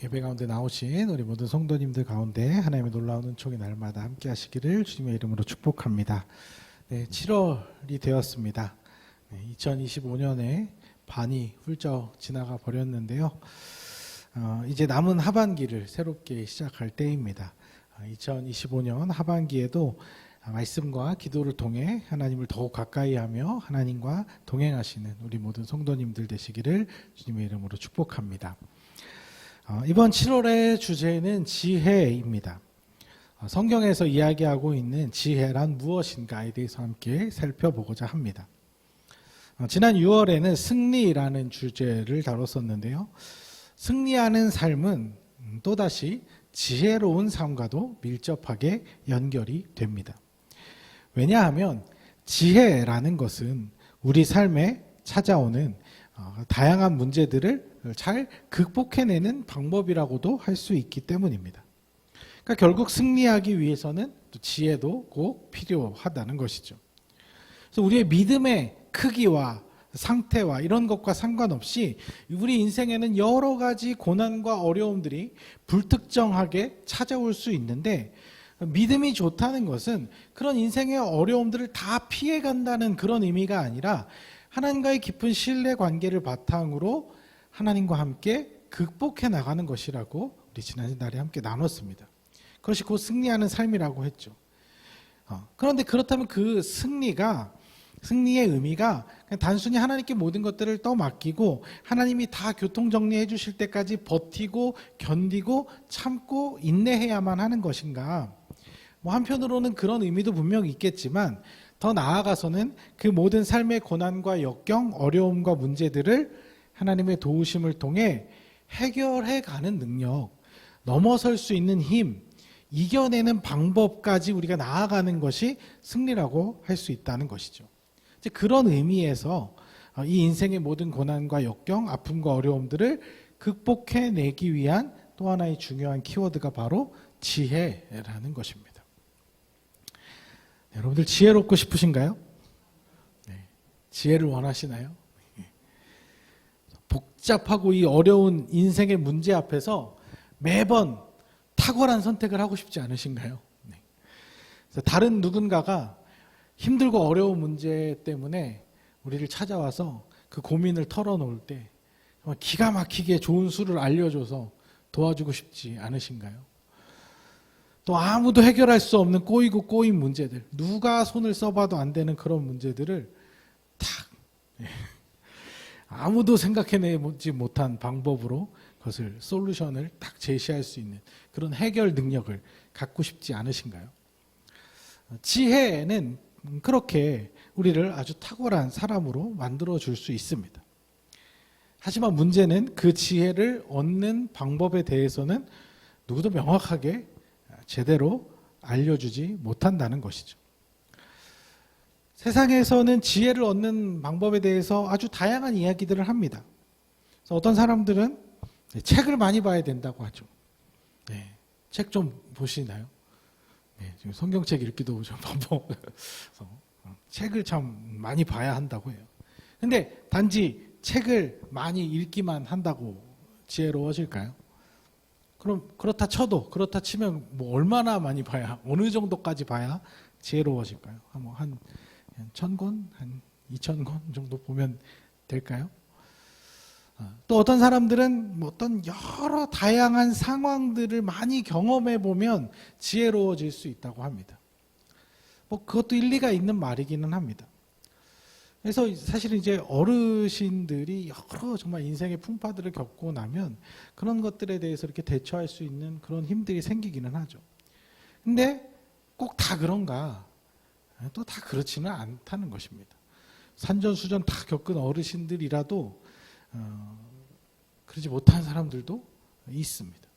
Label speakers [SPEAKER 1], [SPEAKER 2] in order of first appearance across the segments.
[SPEAKER 1] 예배 가운데 나오신 우리 모든 성도님들 가운데 하나님의 놀라운 은총이 날마다 함께 하시기를 주님의 이름으로 축복합니다. 네, 7월이 되었습니다. 2025년에 반이 훌쩍 지나가 버렸는데요. 이제 남은 하반기를 새롭게 시작할 때입니다. 2025년 하반기에도 말씀과 기도를 통해 하나님을 더욱 가까이 하며 하나님과 동행하시는 우리 모든 성도님들 되시기를 주님의 이름으로 축복합니다. 이번 7월의 주제는 지혜입니다. 성경에서 이야기하고 있는 지혜란 무엇인가에 대해서 함께 살펴보고자 합니다. 지난 6월에는 승리라는 주제를 다뤘었는데요. 승리하는 삶은 또다시 지혜로운 삶과도 밀접하게 연결이 됩니다. 왜냐하면 지혜라는 것은 우리 삶에 찾아오는 다양한 문제들을 잘 극복해내는 방법이라고도 할 수 있기 때문입니다. 그러니까 결국 승리하기 위해서는 또 지혜도 꼭 필요하다는 것이죠. 그래서 우리의 믿음의 크기와 상태와 이런 것과 상관없이 우리 인생에는 여러 가지 고난과 어려움들이 불특정하게 찾아올 수 있는데, 믿음이 좋다는 것은 그런 인생의 어려움들을 다 피해간다는 그런 의미가 아니라 하나님과의 깊은 신뢰 관계를 바탕으로 하나님과 함께 극복해 나가는 것이라고 우리 지난날에 함께 나눴습니다. 그것이 곧 승리하는 삶이라고 했죠. 그런데 그렇다면 그 승리의 의미가 그냥 단순히 하나님께 모든 것들을 떠맡기고 하나님이 다 교통정리해 주실 때까지 버티고 견디고 참고 인내해야만 하는 것인가? 한편으로는 그런 의미도 분명히 있겠지만 더 나아가서는 그 모든 삶의 고난과 역경, 어려움과 문제들을 하나님의 도우심을 통해 해결해 가는 능력, 넘어설 수 있는 힘, 이겨내는 방법까지 우리가 나아가는 것이 승리라고 할 수 있다는 것이죠. 이제 그런 의미에서 이 인생의 모든 고난과 역경, 아픔과 어려움들을 극복해내기 위한 또 하나의 중요한 키워드가 바로 지혜라는 것입니다. 여러분들 지혜롭고 싶으신가요? 네. 지혜를 원하시나요? 복잡하고 이 어려운 인생의 문제 앞에서 매번 탁월한 선택을 하고 싶지 않으신가요? 네. 그래서 다른 누군가가 힘들고 어려운 문제 때문에 우리를 찾아와서 그 고민을 털어놓을 때 정말 기가 막히게 좋은 수를 알려줘서 도와주고 싶지 않으신가요? 또 아무도 해결할 수 없는 꼬이고 꼬인 문제들, 누가 손을 써봐도 안 되는 그런 문제들을 탁 아무도 생각해내지 못한 방법으로 그것을 솔루션을 딱 제시할 수 있는 그런 해결 능력을 갖고 싶지 않으신가요? 지혜는 그렇게 우리를 아주 탁월한 사람으로 만들어줄 수 있습니다. 하지만 문제는 그 지혜를 얻는 방법에 대해서는 누구도 명확하게 제대로 알려주지 못한다는 것이죠. 세상에서는 지혜를 얻는 방법에 대해서 아주 다양한 이야기들을 합니다. 그래서 어떤 사람들은 책을 많이 봐야 된다고 하죠. 네, 책 좀 보시나요? 네, 지금 성경책 읽기도 좀 반복해서 책을 참 많이 봐야 한다고 해요. 근데 단지 책을 많이 읽기만 한다고 지혜로워질까요? 그럼 그렇다 치면 얼마나 많이 봐야, 어느 정도까지 봐야 지혜로워질까요? 한 1000권, 한 2000권 정도 보면 될까요? 또 어떤 사람들은 어떤 여러 다양한 상황들을 많이 경험해 보면 지혜로워질 수 있다고 합니다. 그것도 일리가 있는 말이기는 합니다. 그래서 사실은 이제 어르신들이 여러 정말 인생의 풍파들을 겪고 나면 그런 것들에 대해서 이렇게 대처할 수 있는 그런 힘들이 생기기는 하죠. 근데 꼭 다 그런가? 또 다 그렇지는 않다는 것입니다. 산전수전 다 겪은 어르신들이라도 그러지 못한 사람들도 있습니다.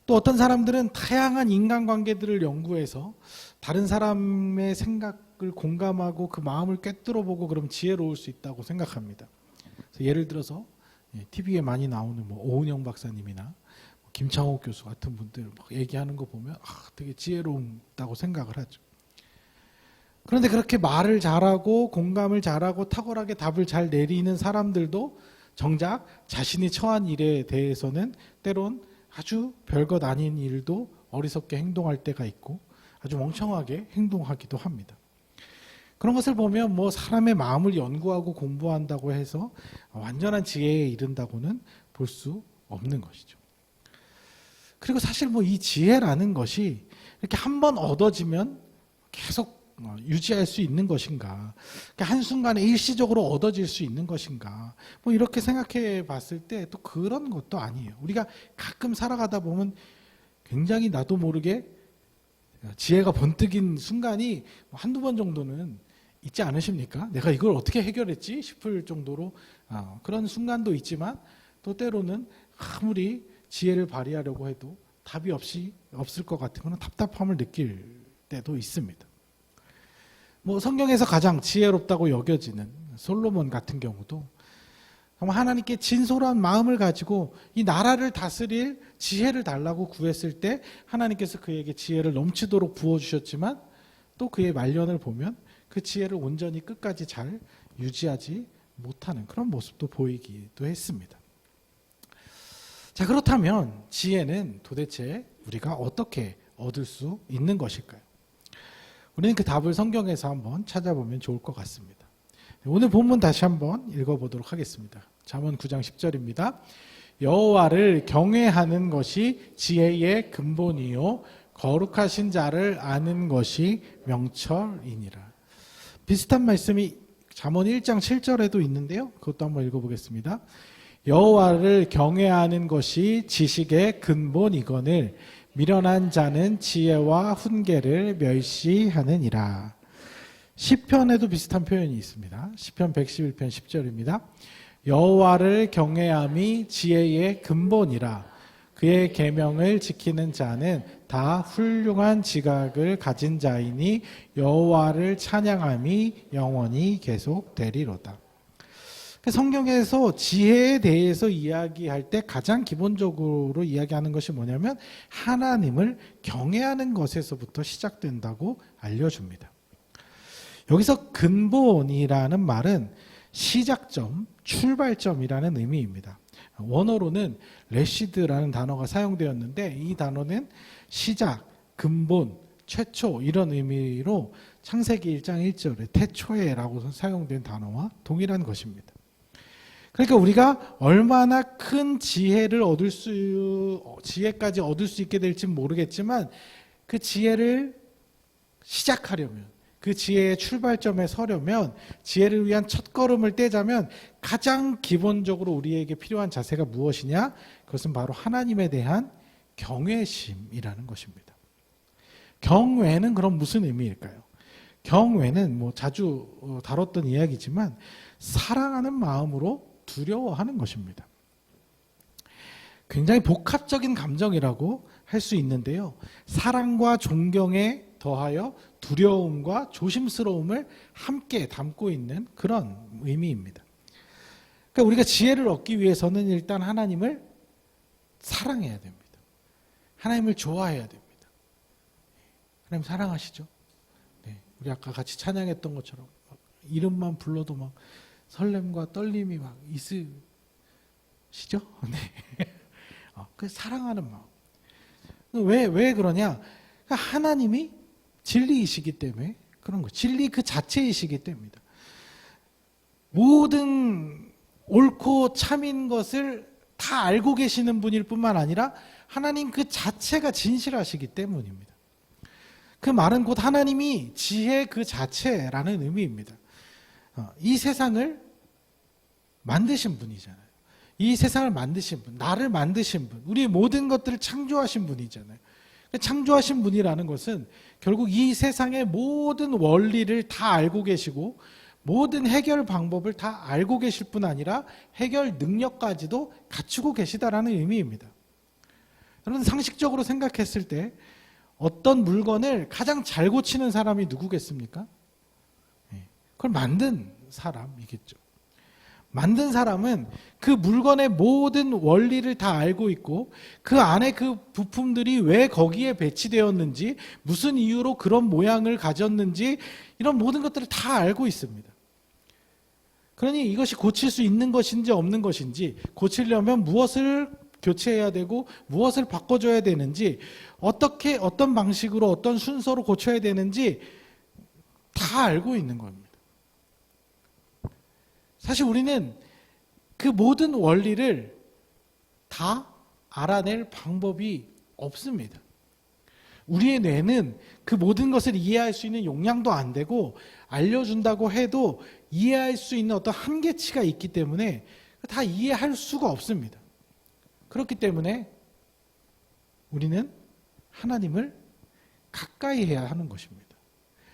[SPEAKER 1] 또 어떤 사람들은 다양한 인간관계들을 연구해서 다른 사람의 생각을 공감하고 그 마음을 꿰뚫어보고 그럼 지혜로울 수 있다고 생각합니다. 그래서 예를 들어서 TV에 많이 나오는 오은영 박사님이나 김창옥 교수 같은 분들 막 얘기하는 거 보면 되게 지혜롭다고 생각을 하죠. 그런데 그렇게 말을 잘하고 공감을 잘하고 탁월하게 답을 잘 내리는 사람들도 정작 자신이 처한 일에 대해서는 때론 아주 별것 아닌 일도 어리석게 행동할 때가 있고 아주 멍청하게 행동하기도 합니다. 그런 것을 보면 뭐 사람의 마음을 연구하고 공부한다고 해서 완전한 지혜에 이른다고는 볼 수 없는 것이죠. 그리고 사실 뭐 이 지혜라는 것이 이렇게 한번 얻어지면 계속 유지할 수 있는 것인가, 한순간에 일시적으로 얻어질 수 있는 것인가, 뭐 이렇게 생각해 봤을 때 또 그런 것도 아니에요. 우리가 가끔 살아가다 보면 굉장히 나도 모르게 지혜가 번뜩인 순간이 한두 번 정도는 있지 않으십니까? 내가 이걸 어떻게 해결했지 싶을 정도로 그런 순간도 있지만 또 때로는 아무리 지혜를 발휘하려고 해도 답이 없을 것 같은 그런 답답함을 느낄 때도 있습니다. 뭐 성경에서 가장 지혜롭다고 여겨지는 솔로몬 같은 경우도 하나님께 진솔한 마음을 가지고 이 나라를 다스릴 지혜를 달라고 구했을 때 하나님께서 그에게 지혜를 넘치도록 부어주셨지만 또 그의 말년을 보면 그 지혜를 온전히 끝까지 잘 유지하지 못하는 그런 모습도 보이기도 했습니다. 자, 그렇다면 지혜는 도대체 우리가 어떻게 얻을 수 있는 것일까요? 우리는 그 답을 성경에서 한번 찾아보면 좋을 것 같습니다. 오늘 본문 다시 한번 읽어보도록 하겠습니다. 잠언 9장 10절입니다. 여호와를 경외하는 것이 지혜의 근본이요 거룩하신 자를 아는 것이 명철이니라. 비슷한 말씀이 잠언 1장 7절에도 있는데요. 그것도 한번 읽어보겠습니다. 여호와를 경외하는 것이 지식의 근본이거늘 미련한 자는 지혜와 훈계를 멸시하느니라. 시편에도 비슷한 표현이 있습니다. 시편 111편 10절입니다. 여호와를 경외함이 지혜의 근본이라. 그의 계명을 지키는 자는 다 훌륭한 지각을 가진 자이니 여호와를 찬양함이 영원히 계속되리로다. 성경에서 지혜에 대해서 이야기할 때 가장 기본적으로 이야기하는 것이 뭐냐면 하나님을 경외하는 것에서부터 시작된다고 알려줍니다. 여기서 근본이라는 말은 시작점, 출발점이라는 의미입니다. 원어로는 레시드라는 단어가 사용되었는데 이 단어는 시작, 근본, 최초 이런 의미로 창세기 1장 1절에 태초에라고 사용된 단어와 동일한 것입니다. 그러니까 우리가 얼마나 큰 지혜까지 얻을 수 있게 될지는 모르겠지만 그 지혜를 시작하려면 그 지혜의 출발점에 서려면 지혜를 위한 첫걸음을 떼자면 가장 기본적으로 우리에게 필요한 자세가 무엇이냐? 그것은 바로 하나님에 대한 경외심이라는 것입니다. 경외는 그럼 무슨 의미일까요? 경외는 뭐 자주 다뤘던 이야기지만 사랑하는 마음으로 두려워하는 것입니다. 굉장히 복합적인 감정이라고 할 수 있는데요. 사랑과 존경에 더하여 두려움과 조심스러움을 함께 담고 있는 그런 의미입니다. 그러니까 우리가 지혜를 얻기 위해서는 일단 하나님을 사랑해야 됩니다. 하나님을 좋아해야 됩니다. 하나님 사랑하시죠? 네, 우리 아까 같이 찬양했던 것처럼 이름만 불러도 막 설렘과 떨림이 막 있으시죠? 네. 그 사랑하는 마음. 왜 그러냐? 하나님이 진리이시기 때문에 그런 거예요. 진리 그 자체이시기 때문입니다. 모든 옳고 참인 것을 다 알고 계시는 분일 뿐만 아니라 하나님 그 자체가 진실하시기 때문입니다. 그 말은 곧 하나님이 지혜 그 자체라는 의미입니다. 이 세상을 만드신 분이잖아요. 이 세상을 만드신 분, 나를 만드신 분, 우리 모든 것들을 창조하신 분이잖아요. 창조하신 분이라는 것은 결국 이 세상의 모든 원리를 다 알고 계시고 모든 해결 방법을 다 알고 계실 뿐 아니라 해결 능력까지도 갖추고 계시다라는 의미입니다. 여러분 상식적으로 생각했을 때 어떤 물건을 가장 잘 고치는 사람이 누구겠습니까? 그걸 만든 사람이겠죠. 만든 사람은 그 물건의 모든 원리를 다 알고 있고 그 안에 그 부품들이 왜 거기에 배치되었는지 무슨 이유로 그런 모양을 가졌는지 이런 모든 것들을 다 알고 있습니다. 그러니 이것이 고칠 수 있는 것인지 없는 것인지, 고치려면 무엇을 교체해야 되고 무엇을 바꿔줘야 되는지, 어떻게 어떤 방식으로 어떤 순서로 고쳐야 되는지 다 알고 있는 겁니다. 사실 우리는 그 모든 원리를 다 알아낼 방법이 없습니다. 우리의 뇌는 그 모든 것을 이해할 수 있는 용량도 안 되고, 알려준다고 해도 이해할 수 있는 어떤 한계치가 있기 때문에 다 이해할 수가 없습니다. 그렇기 때문에 우리는 하나님을 가까이 해야 하는 것입니다.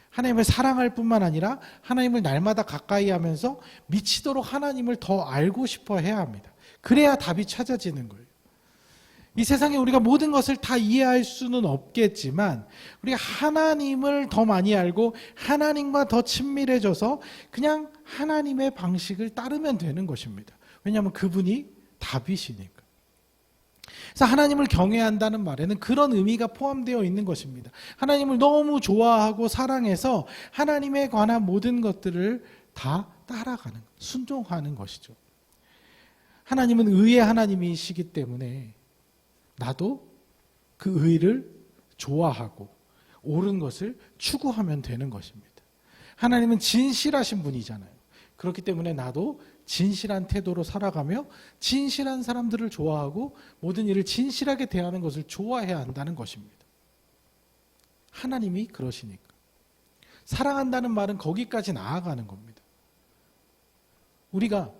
[SPEAKER 1] 하나님을 사랑할 뿐만 아니라 하나님을 날마다 가까이 하면서 미치도록 하나님을 더 알고 싶어 해야 합니다. 그래야 답이 찾아지는 거예요. 이 세상에 우리가 모든 것을 다 이해할 수는 없겠지만, 우리가 하나님을 더 많이 알고 하나님과 더 친밀해져서 그냥 하나님의 방식을 따르면 되는 것입니다. 왜냐하면 그분이 답이시니까. 그래서 하나님을 경외한다는 말에는 그런 의미가 포함되어 있는 것입니다. 하나님을 너무 좋아하고 사랑해서 하나님에 관한 모든 것들을 다 따라가는, 순종하는 것이죠. 하나님은 의의 하나님이시기 때문에 나도 그 의를 좋아하고 옳은 것을 추구하면 되는 것입니다. 하나님은 진실하신 분이잖아요. 그렇기 때문에 나도 진실한 태도로 살아가며 진실한 사람들을 좋아하고 모든 일을 진실하게 대하는 것을 좋아해야 한다는 것입니다. 하나님이 그러시니까. 사랑한다는 말은 거기까지 나아가는 겁니다. 우리가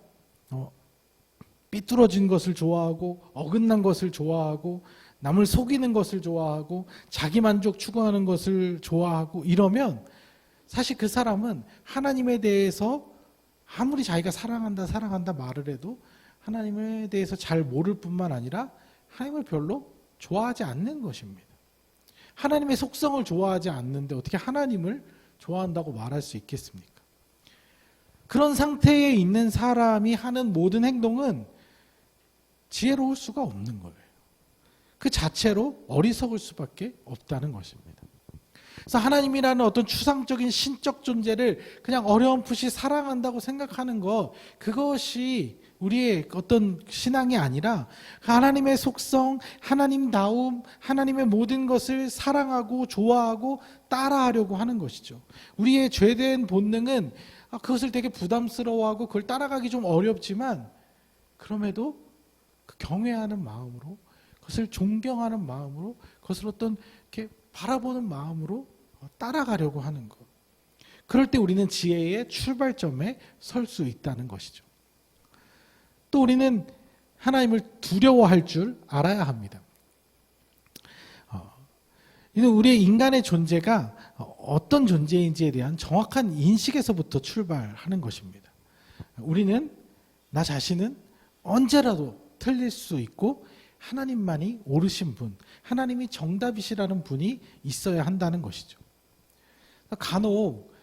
[SPEAKER 1] 삐뚤어진 것을 좋아하고 어긋난 것을 좋아하고 남을 속이는 것을 좋아하고 자기 만족 추구하는 것을 좋아하고 이러면 사실 그 사람은 하나님에 대해서 아무리 자기가 사랑한다 말을 해도 하나님에 대해서 잘 모를 뿐만 아니라 하나님을 별로 좋아하지 않는 것입니다. 하나님의 속성을 좋아하지 않는데 어떻게 하나님을 좋아한다고 말할 수 있겠습니까? 그런 상태에 있는 사람이 하는 모든 행동은 지혜로울 수가 없는 거예요. 그 자체로 어리석을 수밖에 없다는 것입니다. 그래서 하나님이라는 어떤 추상적인 신적 존재를 그냥 어렴풋이 사랑한다고 생각하는 것, 그것이 우리의 어떤 신앙이 아니라 하나님의 속성, 하나님다움, 하나님의 모든 것을 사랑하고 좋아하고 따라하려고 하는 것이죠. 우리의 죄된 본능은 그것을 되게 부담스러워하고 그걸 따라가기 좀 어렵지만, 그럼에도 그 경외하는 마음으로, 그것을 존경하는 마음으로, 그것을 어떤 이렇게 바라보는 마음으로 따라가려고 하는 것. 그럴 때 우리는 지혜의 출발점에 설 수 있다는 것이죠. 또 우리는 하나님을 두려워할 줄 알아야 합니다. 이는 우리의 인간의 존재가 어떤 존재인지에 대한 정확한 인식에서부터 출발하는 것입니다. 우리는, 나 자신은 언제라도 틀릴 수 있고 하나님만이 옳으신 분, 하나님이 정답이시라는 분이 있어야 한다는 것이죠. 간혹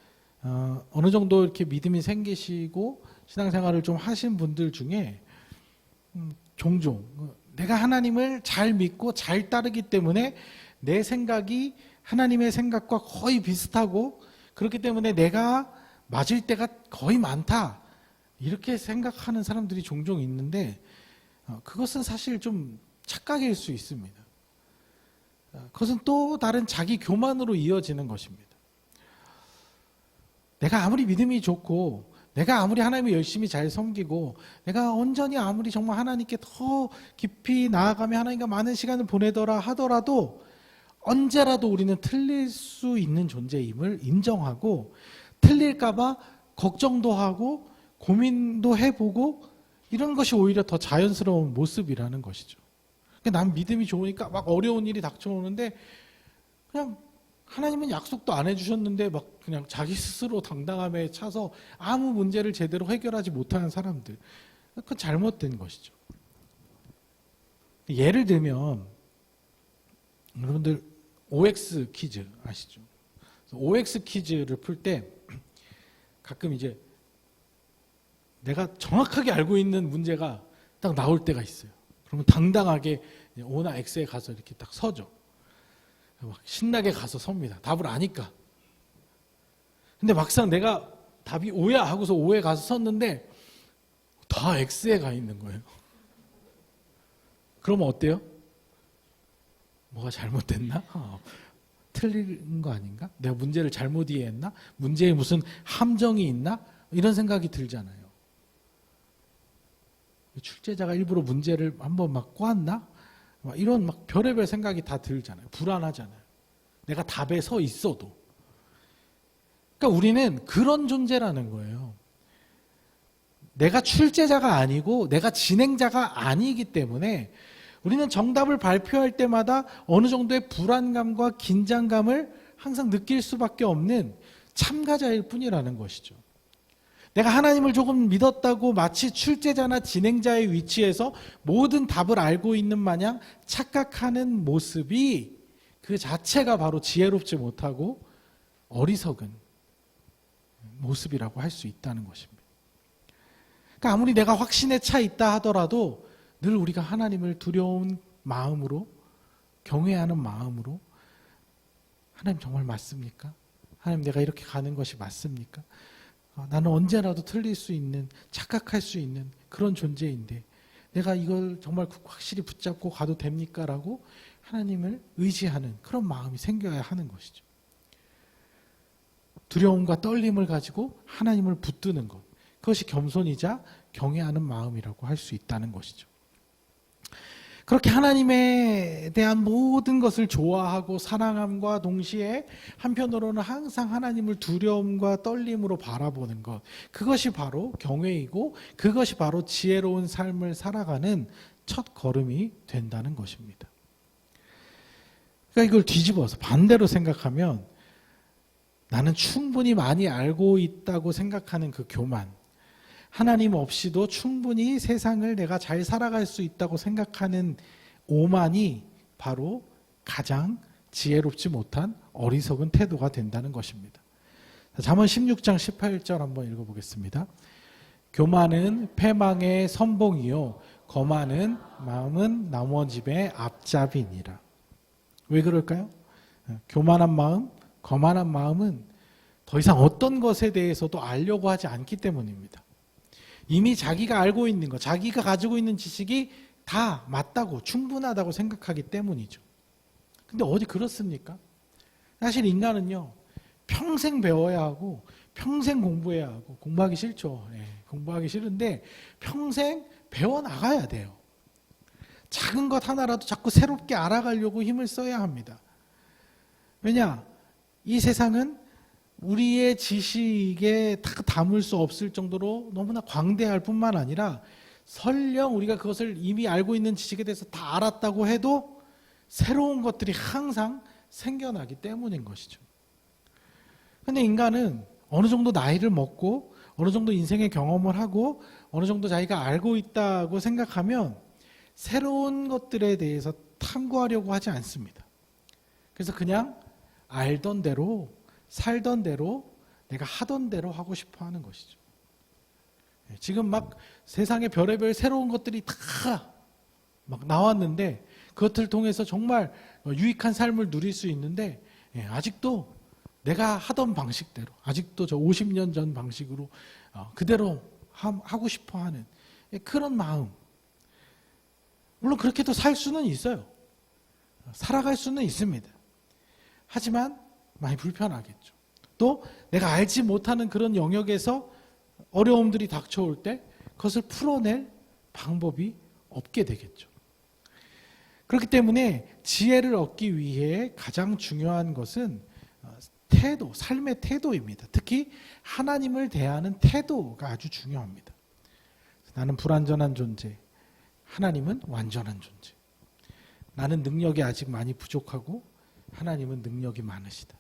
[SPEAKER 1] 어느 정도 이렇게 믿음이 생기시고 신앙생활을 좀 하신 분들 중에 종종 내가 하나님을 잘 믿고 잘 따르기 때문에 내 생각이 하나님의 생각과 거의 비슷하고, 그렇기 때문에 내가 맞을 때가 거의 많다, 이렇게 생각하는 사람들이 종종 있는데, 그것은 사실 좀 착각일 수 있습니다. 그것은 또 다른 자기 교만으로 이어지는 것입니다. 내가 아무리 믿음이 좋고, 내가 아무리 하나님을 열심히 잘 섬기고, 내가 온전히 아무리 정말 하나님께 더 깊이 나아가며 하나님과 많은 시간을 보내더라 하더라도 언제라도 우리는 틀릴 수 있는 존재임을 인정하고, 틀릴까봐 걱정도 하고 고민도 해보고, 이런 것이 오히려 더 자연스러운 모습이라는 것이죠. 난 믿음이 좋으니까 막 어려운 일이 닥쳐오는데 그냥 하나님은 약속도 안 해주셨는데 막 그냥 자기 스스로 당당함에 차서 아무 문제를 제대로 해결하지 못하는 사람들, 그건 잘못된 것이죠. 예를 들면 여러분들 OX 퀴즈 아시죠? OX 퀴즈를 풀 때 가끔 이제 내가 정확하게 알고 있는 문제가 딱 나올 때가 있어요. 그러면 당당하게 O나 X에 가서 이렇게 딱 서죠. 막 신나게 가서 섭니다. 답을 아니까. 근데 막상 내가 답이 O야 하고서 O에 가서 섰는데 다 X에 가 있는 거예요. 그러면 어때요? 뭐가 잘못됐나? 틀린 거 아닌가? 내가 문제를 잘못 이해했나? 문제에 무슨 함정이 있나? 이런 생각이 들잖아요. 출제자가 일부러 문제를 한번 막 꼬았나? 막 이런 막 별의별 생각이 다 들잖아요. 불안하잖아요. 내가 답에 서 있어도. 그러니까 우리는 그런 존재라는 거예요. 내가 출제자가 아니고 내가 진행자가 아니기 때문에 우리는 정답을 발표할 때마다 어느 정도의 불안감과 긴장감을 항상 느낄 수밖에 없는 참가자일 뿐이라는 것이죠. 내가 하나님을 조금 믿었다고 마치 출제자나 진행자의 위치에서 모든 답을 알고 있는 마냥 착각하는 모습이 그 자체가 바로 지혜롭지 못하고 어리석은 모습이라고 할 수 있다는 것입니다. 그러니까 아무리 내가 확신에 차 있다 하더라도 늘 우리가 하나님을 두려운 마음으로, 경외하는 마음으로, 하나님 정말 맞습니까? 하나님 내가 이렇게 가는 것이 맞습니까? 나는 언제라도 틀릴 수 있는, 착각할 수 있는 그런 존재인데 내가 이걸 정말 확실히 붙잡고 가도 됩니까? 라고 하나님을 의지하는 그런 마음이 생겨야 하는 것이죠. 두려움과 떨림을 가지고 하나님을 붙드는 것, 그것이 겸손이자 경외하는 마음이라고 할 수 있다는 것이죠. 그렇게 하나님에 대한 모든 것을 좋아하고 사랑함과 동시에 한편으로는 항상 하나님을 두려움과 떨림으로 바라보는 것, 그것이 바로 경외이고 그것이 바로 지혜로운 삶을 살아가는 첫 걸음이 된다는 것입니다. 그러니까 이걸 뒤집어서 반대로 생각하면 나는 충분히 많이 알고 있다고 생각하는 그 교만, 하나님 없이도 충분히 세상을 내가 잘 살아갈 수 있다고 생각하는 오만이 바로 가장 지혜롭지 못한 어리석은 태도가 된다는 것입니다. 잠언 16장 18절 한번 읽어보겠습니다. 교만은 패망의 선봉이요 거만은 마음은 나무집의 앞잡이니라. 왜 그럴까요? 교만한 마음, 거만한 마음은 더 이상 어떤 것에 대해서도 알려고 하지 않기 때문입니다. 이미 자기가 알고 있는 것, 자기가 가지고 있는 지식이 다 맞다고, 충분하다고 생각하기 때문이죠. 근데 어디 그렇습니까? 사실 인간은요, 평생 배워야 하고, 평생 공부해야 하고, 공부하기 싫죠. 공부하기 싫은데, 평생 배워나가야 돼요. 작은 것 하나라도 자꾸 새롭게 알아가려고 힘을 써야 합니다. 왜냐? 이 세상은 우리의 지식에 다 담을 수 없을 정도로 너무나 광대할 뿐만 아니라 설령 우리가 그것을 이미 알고 있는 지식에 대해서 다 알았다고 해도 새로운 것들이 항상 생겨나기 때문인 것이죠. 그런데 인간은 어느 정도 나이를 먹고 어느 정도 인생의 경험을 하고 어느 정도 자기가 알고 있다고 생각하면 새로운 것들에 대해서 탐구하려고 하지 않습니다. 그래서 그냥 알던 대로 살던 대로 내가 하던 대로 하고 싶어 하는 것이죠. 지금 막 세상에 별의별 새로운 것들이 다 막 나왔는데 그것을 통해서 정말 유익한 삶을 누릴 수 있는데 아직도 내가 하던 방식대로, 아직도 저 50년 전 방식으로 그대로 하고 싶어 하는 그런 마음. 물론 그렇게도 살 수는 있어요. 살아갈 수는 있습니다. 하지만 많이 불편하겠죠. 또 내가 알지 못하는 그런 영역에서 어려움들이 닥쳐올 때 그것을 풀어낼 방법이 없게 되겠죠. 그렇기 때문에 지혜를 얻기 위해 가장 중요한 것은 태도, 삶의 태도입니다. 특히 하나님을 대하는 태도가 아주 중요합니다. 나는 불완전한 존재, 하나님은 완전한 존재. 나는 능력이 아직 많이 부족하고 하나님은 능력이 많으시다.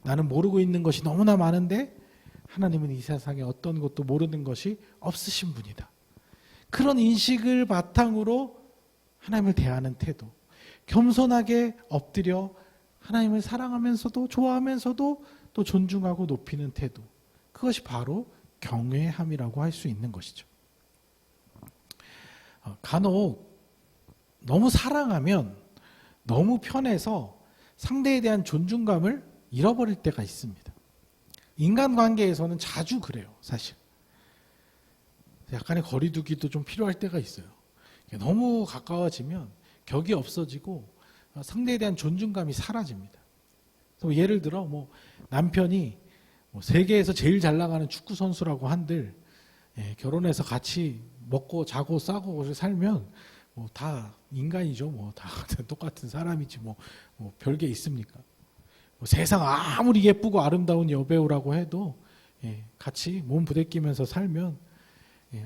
[SPEAKER 1] 나는 모르고 있는 것이 너무나 많은데 하나님은 이 세상에 어떤 것도 모르는 것이 없으신 분이다. 그런 인식을 바탕으로 하나님을 대하는 태도, 겸손하게 엎드려 하나님을 사랑하면서도 좋아하면서도 또 존중하고 높이는 태도, 그것이 바로 경외함이라고 할 수 있는 것이죠. 간혹 너무 사랑하면 너무 편해서 상대에 대한 존중감을 잃어버릴 때가 있습니다. 인간관계에서는 자주 그래요, 사실. 약간의 거리두기도 좀 필요할 때가 있어요. 너무 가까워지면 격이 없어지고 상대에 대한 존중감이 사라집니다. 그래서 예를 들어 뭐 남편이 세계에서 제일 잘 나가는 축구 선수라고 한들 결혼해서 같이 먹고 자고 싸고 살면 뭐 다 인간이죠. 뭐 다 똑같은 사람이지 뭐 별게 있습니까? 세상 아무리 예쁘고 아름다운 여배우라고 해도 같이 몸 부대끼면서 살면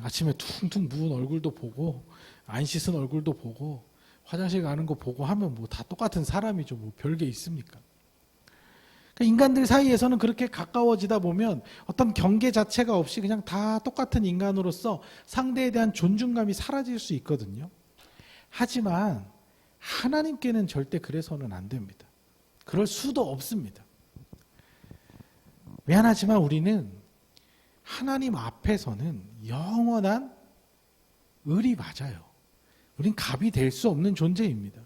[SPEAKER 1] 아침에 퉁퉁 부은 얼굴도 보고 안 씻은 얼굴도 보고 화장실 가는 거 보고 하면 뭐 다 똑같은 사람이죠. 뭐 별게 있습니까? 그러니까 인간들 사이에서는 그렇게 가까워지다 보면 어떤 경계 자체가 없이 그냥 다 똑같은 인간으로서 상대에 대한 존중감이 사라질 수 있거든요. 하지만 하나님께는 절대 그래서는 안 됩니다. 그럴 수도 없습니다. 미안하지만 우리는 하나님 앞에서는 영원한 을이 맞아요. 우린 갑이 될 수 없는 존재입니다.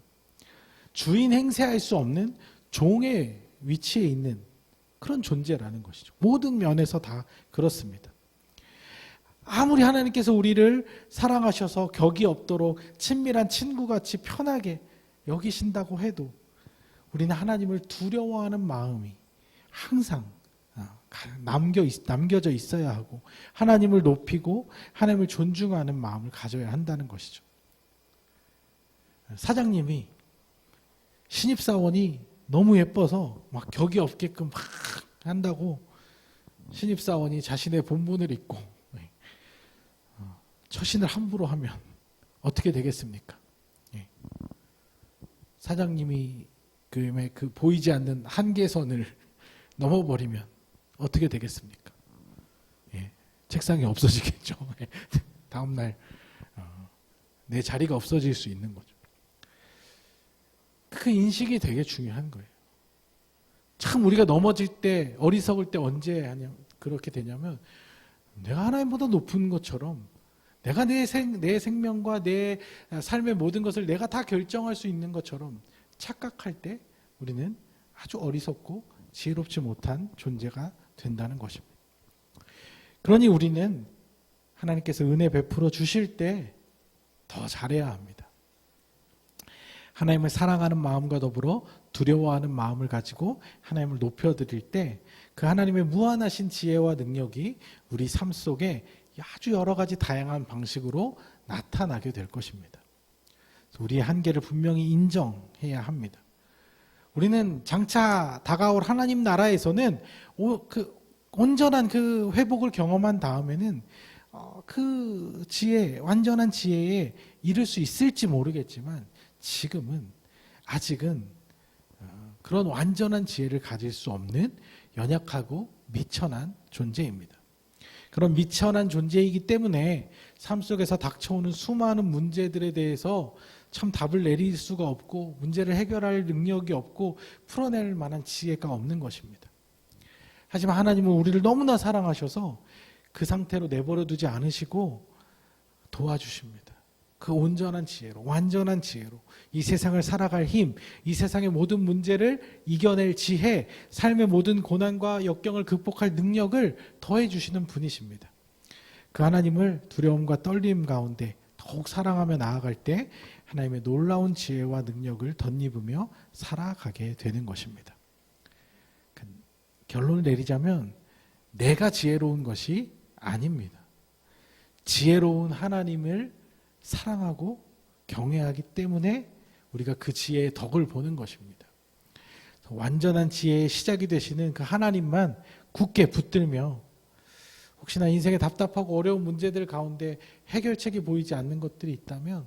[SPEAKER 1] 주인 행세할 수 없는 종의 위치에 있는 그런 존재라는 것이죠. 모든 면에서 다 그렇습니다. 아무리 하나님께서 우리를 사랑하셔서 격이 없도록 친밀한 친구같이 편하게 여기신다고 해도 우리는 하나님을 두려워하는 마음이 항상 남겨져 있어야 하고 하나님을 높이고 하나님을 존중하는 마음을 가져야 한다는 것이죠. 사장님이 신입사원이 너무 예뻐서 막 격이 없게끔 막 한다고 신입사원이 자신의 본분을 잊고 처신을 함부로 하면 어떻게 되겠습니까? 사장님이 그 보이지 않는 한계선을 넘어버리면 어떻게 되겠습니까? 책상이 없어지겠죠. 다음날 내 자리가 없어질 수 있는 거죠. 그 인식이 되게 중요한 거예요. 참 우리가 넘어질 때 어리석을 때 언제 그렇게 되냐면 내가 하나님보다 높은 것처럼 내가 내 생명과 내 삶의 모든 것을 내가 다 결정할 수 있는 것처럼 착각할 때 우리는 아주 어리석고 지혜롭지 못한 존재가 된다는 것입니다. 그러니 우리는 하나님께서 은혜 베풀어 주실 때 더 잘해야 합니다. 하나님을 사랑하는 마음과 더불어 두려워하는 마음을 가지고 하나님을 높여드릴 때 그 하나님의 무한하신 지혜와 능력이 우리 삶 속에 아주 여러 가지 다양한 방식으로 나타나게 될 것입니다. 우리의 한계를 분명히 인정해야 합니다. 우리는 장차 다가올 하나님 나라에서는 온전한 그 회복을 경험한 다음에는 그 지혜, 완전한 지혜에 이를 수 있을지 모르겠지만 지금은 아직은 그런 완전한 지혜를 가질 수 없는 연약하고 미천한 존재입니다. 그런 미천한 존재이기 때문에 삶 속에서 닥쳐오는 수많은 문제들에 대해서 참 답을 내릴 수가 없고 문제를 해결할 능력이 없고 풀어낼 만한 지혜가 없는 것입니다. 하지만 하나님은 우리를 너무나 사랑하셔서 그 상태로 내버려 두지 않으시고 도와주십니다. 그 온전한 지혜로, 완전한 지혜로 이 세상을 살아갈 힘, 이 세상의 모든 문제를 이겨낼 지혜, 삶의 모든 고난과 역경을 극복할 능력을 더해 주시는 분이십니다. 그 하나님을 두려움과 떨림 가운데 더욱 사랑하며 나아갈 때 하나님의 놀라운 지혜와 능력을 덧입으며 살아가게 되는 것입니다. 결론을 내리자면 내가 지혜로운 것이 아닙니다. 지혜로운 하나님을 사랑하고 경외하기 때문에 우리가 그 지혜의 덕을 보는 것입니다. 완전한 지혜의 시작이 되시는 그 하나님만 굳게 붙들며 혹시나 인생의 답답하고 어려운 문제들 가운데 해결책이 보이지 않는 것들이 있다면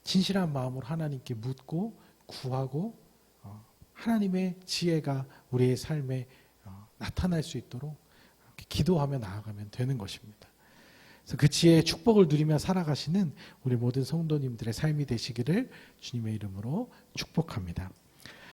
[SPEAKER 1] 진실한 마음으로 하나님께 묻고 구하고 하나님의 지혜가 우리의 삶에 나타날 수 있도록 기도하며 나아가면 되는 것입니다. 그래서 그 지혜의 축복을 누리며 살아가시는 우리 모든 성도님들의 삶이 되시기를 주님의 이름으로 축복합니다.